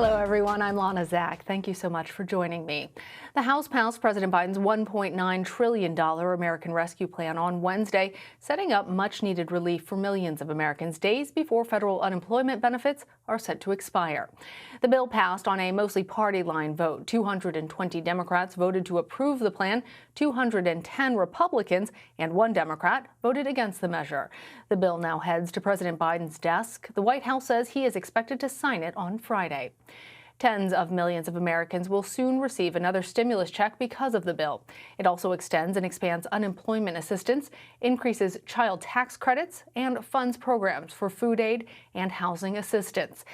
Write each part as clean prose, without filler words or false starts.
Hello, everyone. I'm Lana. Thank you so much for joining me. The House passed President Biden's $1.9 trillion American Rescue Plan on Wednesday, setting up much-needed relief for millions of Americans days before federal unemployment benefits are set to expire. The bill passed on a mostly party-line vote. 220 Democrats voted to approve the plan, 210 Republicans, and 1 Democrat voted against the measure. The bill now heads to President Biden's desk. The White House says he is expected to sign it on Friday. Tens of millions of Americans will soon receive another stimulus check because of the bill. It also extends and expands unemployment assistance, increases child tax credits, and funds programs for food aid and housing assistance.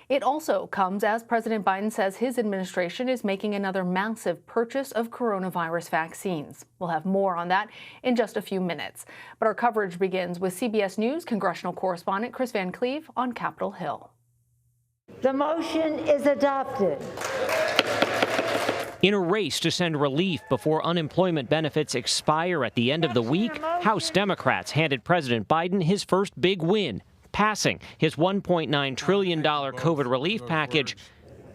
It also comes as President Biden says his administration is making another massive purchase of coronavirus vaccines. We'll have more on that in just a few minutes. But our coverage begins with CBS News congressional correspondent Chris Van Cleve on Capitol Hill. The motion is adopted. In a race to send relief before unemployment benefits expire at the end of the week, House Democrats handed President Biden his first big win, passing his $1.9 trillion COVID relief package.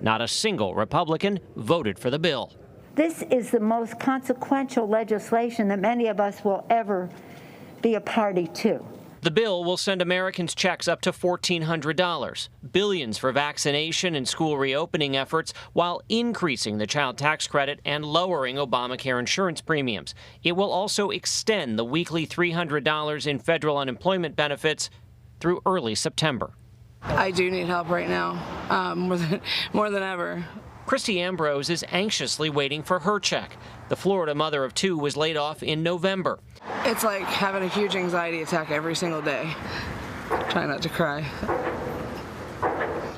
Not a single Republican voted for the bill. This is the most consequential legislation that many of us will ever be a party to. The bill will send Americans checks up to $1,400, billions for vaccination and school reopening efforts, while increasing the child tax credit and lowering Obamacare insurance premiums. It will also extend the weekly $300 in federal unemployment benefits through early September. I do need help right now, more than ever. Christy Ambrose is anxiously waiting for her check. The Florida mother of 2 was laid off in November. It's like having a huge anxiety attack every single day. Try not to cry.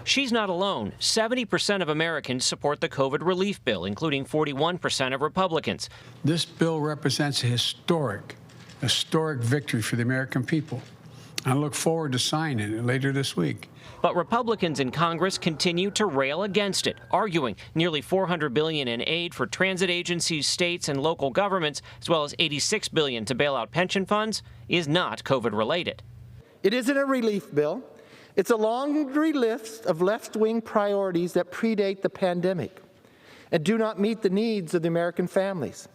She's not alone. 70% of Americans support the COVID relief bill, including 41% of Republicans. This bill represents a historic victory for the American people. I look forward to signing it later this week. But Republicans in Congress continue to rail against it, arguing nearly $400 billion in aid for transit agencies, states, and local governments, as well as $86 billion to bail out pension funds, is not COVID-related. It isn't a relief bill. It's a laundry list of left-wing priorities that predate the pandemic and do not meet the needs of the American families.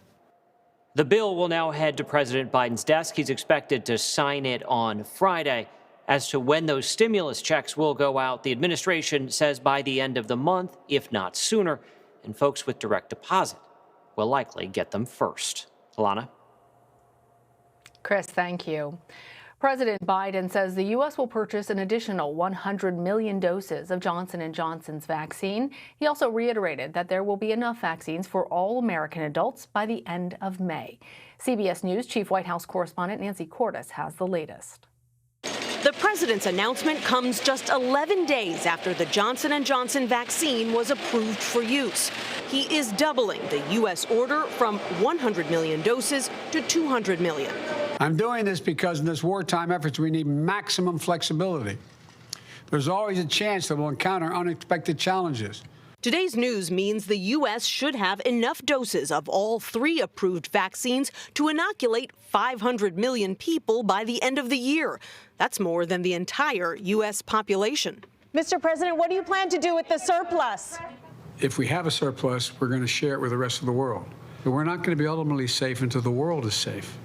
The bill will now head to President Biden's desk. He's expected to sign it on Friday. As to when those stimulus checks will go out, the administration says by the end of the month, if not sooner, and folks with direct deposit will likely get them first. Lana? Chris, thank you. President Biden says the U.S. will purchase an additional 100 million doses of Johnson & Johnson's vaccine. He also reiterated that there will be enough vaccines for all American adults by the end of May. CBS News Chief White House correspondent Nancy Cordes has the latest. The president's announcement comes just 11 days after the Johnson & Johnson vaccine was approved for use. He is doubling the U.S. order from 100 million doses to 200 million. I'm doing this because in this wartime efforts, we need maximum flexibility. There's always a chance that we'll encounter unexpected challenges. Today's news means the U.S. should have enough doses of all 3 approved vaccines to inoculate 500 million people by the end of the year. That's more than the entire U.S. population. Mr. President, what do you plan to do with the surplus? If we have a surplus, we're going to share it with the rest of the world. But we're not going to be ultimately safe until the world is safe.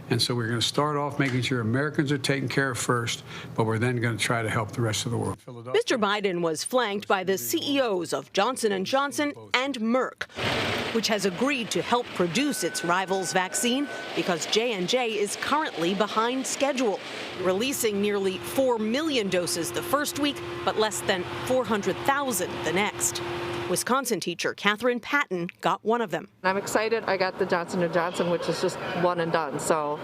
And so we're going to start off making sure Americans are taken care of first, but we're then going to try to help the rest of the world. Mr. Biden was flanked by the CEOs of Johnson & Johnson and Merck, which has agreed to help produce its rival's vaccine because J&J is currently behind schedule, releasing nearly 4 million doses the first week, but less than 400,000 the next. Wisconsin teacher Catherine Patton got one of them. I'm excited I got the Johnson & Johnson, which is just one and done, so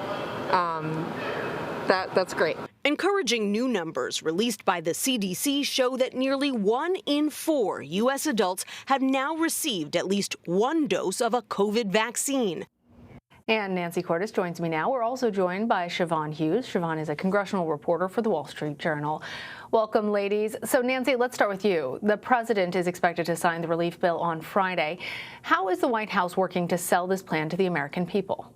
that's great. Encouraging new numbers released by the CDC show that nearly 1 in 4 U.S. adults have now received at least 1 dose of a COVID vaccine. And Nancy Cordes joins me now. We're also joined by Siobhan Hughes. Siobhan is a congressional reporter for the Wall Street Journal. Welcome, ladies. So, Nancy, let's start with you. The president is expected to sign the relief bill on Friday. How is the White House working to sell this plan to the American people?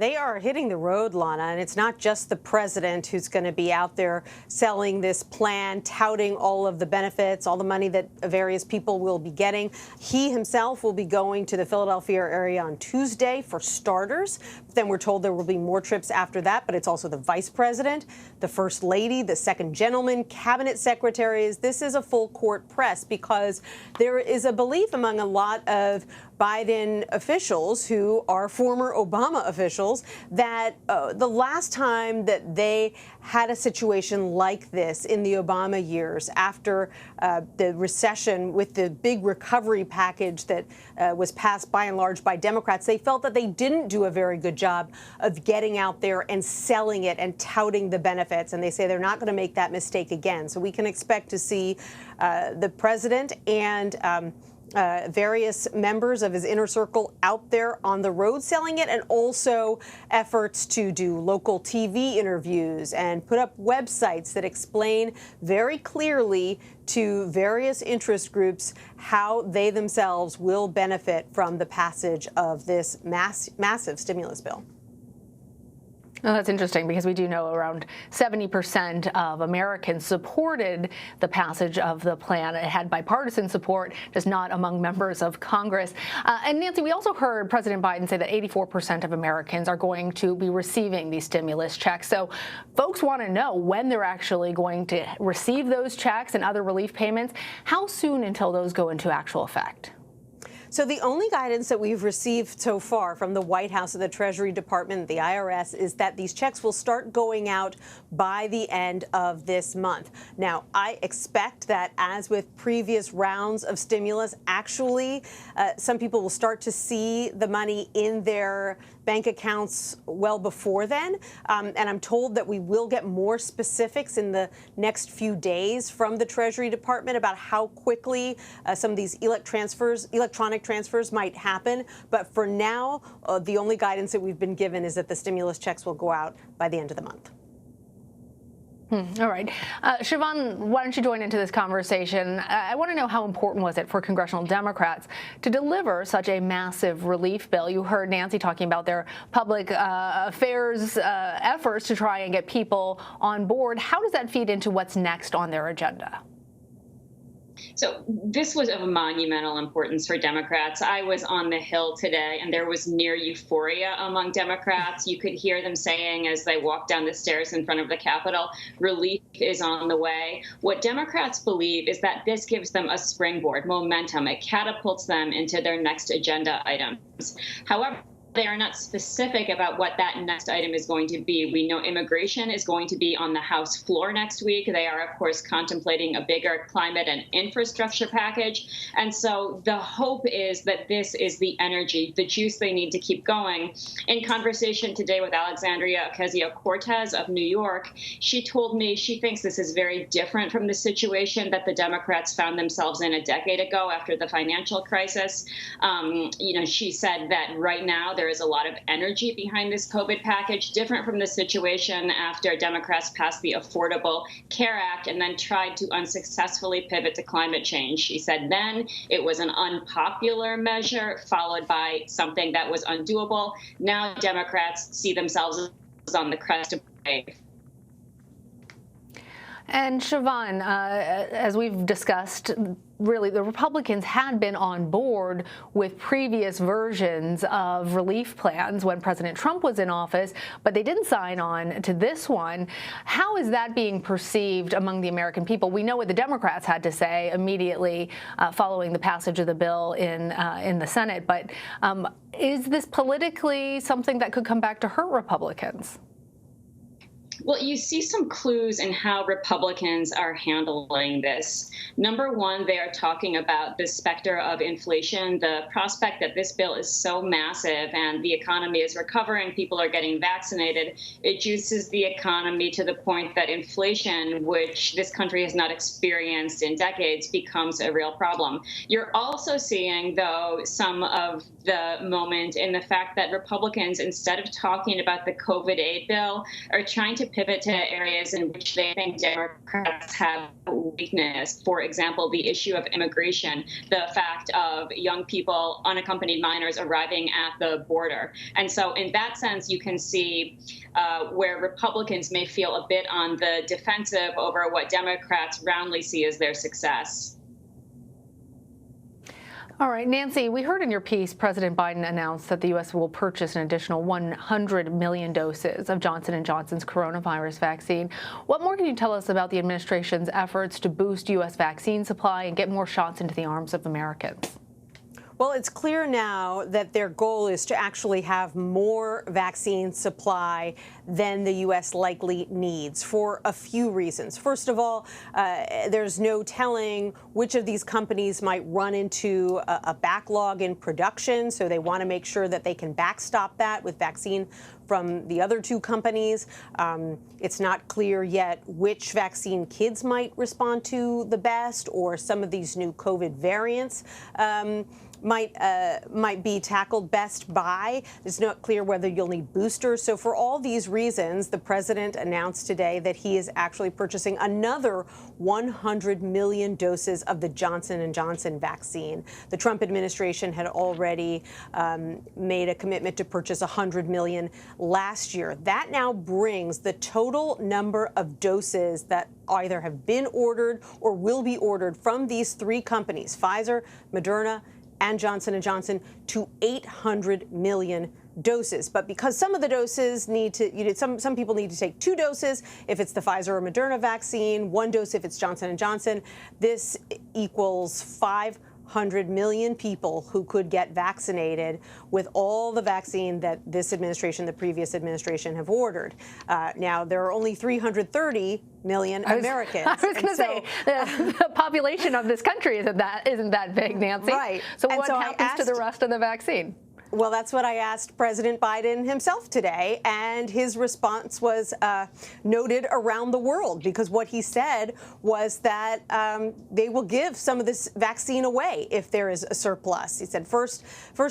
They are hitting the road, Lana, and it's not just the president who's going to be out there selling this plan, touting all of the benefits, all the money that various people will be getting. He himself will be going to the Philadelphia area on Tuesday for starters. Then we're told there will be more trips after that, but it's also the vice president, the first lady, the second gentleman, cabinet secretaries. This is a full court press because there is a belief among a lot of Biden officials who are former Obama officials that the last time that they had a situation like this in the Obama years after the recession with the big recovery package that was passed by and large by Democrats, they felt that they didn't do a very good job of getting out there and selling it and touting the benefits. And they say they're not going to make that mistake again. So we can expect to see the president and various members of his inner circle out there on the road selling it, and also efforts to do local TV interviews and put up websites that explain very clearly to various interest groups how they themselves will benefit from the passage of this massive stimulus bill. Well, that's interesting because we do know around 70% of Americans supported the passage of the plan. It had bipartisan support, just not among members of Congress. And Nancy, we also heard President Biden say that 84% of Americans are going to be receiving these stimulus checks. So folks want to know when they're actually going to receive those checks and other relief payments. How soon until those go into actual effect? So the only guidance that we've received so far from the White House and the Treasury Department, the IRS, is that these checks will start going out by the end of this month. Now, I expect that, as with previous rounds of stimulus, actually, some people will start to see the money in their bank accounts well before then. And I'm told that we will get more specifics in the next few days from the Treasury Department about how quickly some of these electronic transfers might happen. But for now, the only guidance that we've been given is that the stimulus checks will go out by the end of the month. All right. Siobhan, why don't you join into this conversation? I want to know, how important was it for congressional Democrats to deliver such a massive relief bill? You heard Nancy talking about their public affairs efforts to try and get people on board. How does that feed into what's next on their agenda? So this was of monumental importance for Democrats. I was on the Hill today, and there was near euphoria among Democrats. You could hear them saying as they walked down the stairs in front of the Capitol, relief is on the way. What Democrats believe is that this gives them a springboard, momentum. It catapults them into their next agenda items. However, they are not specific about what that next item is going to be. We know immigration is going to be on the House floor next week. They are, of course, contemplating a bigger climate and infrastructure package. And so the hope is that this is the energy, the juice they need to keep going. In conversation today with Alexandria Ocasio-Cortez of New York, she told me she thinks this is very different from the situation that the Democrats found themselves in a decade ago after the financial crisis. She said that right now there is a lot of energy behind this COVID package, different from the situation after Democrats passed the Affordable Care Act and then tried to unsuccessfully pivot to climate change. She said then it was an unpopular measure followed by something that was undoable. Now Democrats see themselves on the crest of a wave. And Siobhan, as we've discussed, really the Republicans had been on board with previous versions of relief plans when President Trump was in office, but they didn't sign on to this one. How is that being perceived among the American people? We know what the Democrats had to say immediately following the passage of the bill in the Senate, but is this politically something that could come back to hurt Republicans? Well, you see some clues in how Republicans are handling this. Number one, they are talking about the specter of inflation, the prospect that this bill is so massive and the economy is recovering, people are getting vaccinated. It juices the economy to the point that inflation, which this country has not experienced in decades, becomes a real problem. You're also seeing, though, some of the moment in the fact that Republicans, instead of talking about the COVID aid bill, are trying to pivot to areas in which they think Democrats have weakness. For example, the issue of immigration, the fact of young people, unaccompanied minors arriving at the border. And so in that sense, you can see where Republicans may feel a bit on the defensive over what Democrats roundly see as their success. All right, Nancy, we heard in your piece President Biden announced that the U.S. will purchase an additional 100 million doses of Johnson & Johnson's coronavirus vaccine. What more can you tell us about the administration's efforts to boost U.S. vaccine supply and get more shots into the arms of Americans? Well, it's clear now that their goal is to actually have more vaccine supply than the U.S. likely needs for a few reasons. First of all, there's no telling which of these companies might run into a backlog in production, so they want to make sure that they can backstop that with vaccine from the other two companies. It's not clear yet which vaccine kids might respond to the best, or some of these new COVID variants might be tackled best by. It's not clear whether you'll need boosters. So for all these reasons, the president announced today that he is actually purchasing another 100 million doses of the Johnson & Johnson vaccine. The Trump administration had already made a commitment to purchase 100 million last year. That now brings the total number of doses that either have been ordered or will be ordered from these three companies, Pfizer, Moderna, and Johnson & Johnson, to 800 million doses. But because some of the doses need to, some people need to take 2 doses if it's the Pfizer or Moderna vaccine, 1 dose if it's Johnson & Johnson, this equals 500 million people who could get vaccinated with all the vaccine that this administration, the previous administration, have ordered. Now, there are only 330 million Americans. I was going to say, the population of this country isn't that big, Nancy. Right. So what happens to the rest of the vaccine? Well, that's what I asked President Biden himself today, and his response was noted around the world, because what he said was that they will give some of this vaccine away if there is a surplus. He said first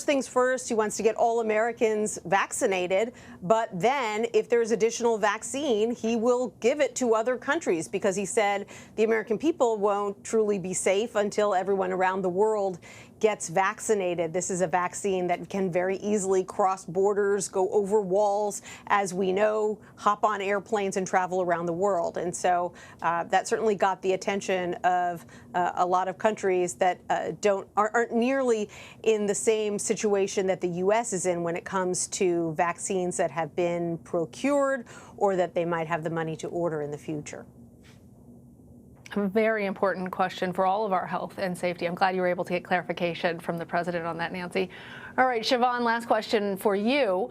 things first, he wants to get all Americans vaccinated, but then if there's additional vaccine, he will give it to other countries, because he said the American people won't truly be safe until everyone around the world gets vaccinated. This is a vaccine that can very easily cross borders, go over walls, as we know, hop on airplanes and travel around the world. And so that certainly got the attention of a lot of countries that aren't nearly in the same situation that the U.S. is in when it comes to vaccines that have been procured or that they might have the money to order in the future. A very important question for all of our health and safety. I'm glad you were able to get clarification from the president on that, Nancy. All right, Siobhan, last question for you.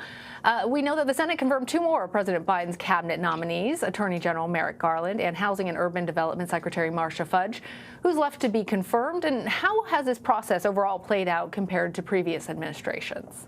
We know that the Senate confirmed 2 more of President Biden's cabinet nominees, Attorney General Merrick Garland and Housing and Urban Development Secretary Marcia Fudge. Who's left to be confirmed, and how has this process overall played out compared to previous administrations?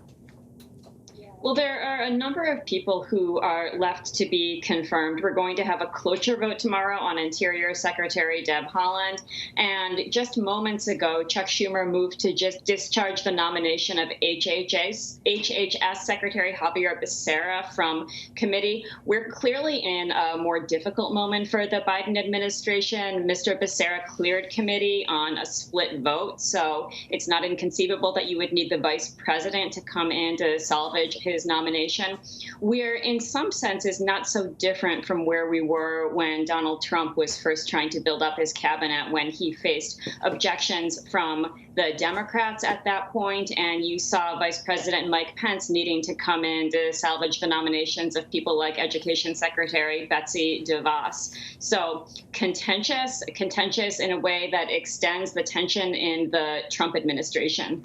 Well, there are a number of people who are left to be confirmed. We're going to have a cloture vote tomorrow on Interior Secretary Deb Haaland. And just moments ago, Chuck Schumer moved to just discharge the nomination of HHS Secretary Javier Becerra from committee. We're clearly in a more difficult moment for the Biden administration. Mr. Becerra cleared committee on a split vote, so it's not inconceivable that you would need the vice president to come in to salvage his nomination. We're in some senses not so different from where we were when Donald Trump was first trying to build up his cabinet, when he faced objections from the Democrats at that point, and you saw Vice President Mike Pence needing to come in to salvage the nominations of people like Education Secretary Betsy DeVos. So contentious in a way that extends the tension in the Trump administration.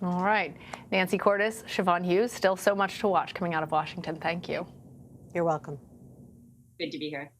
All right. Nancy Cordes, Siobhan Hughes, still so much to watch coming out of Washington. Thank you. You're welcome. Good to be here.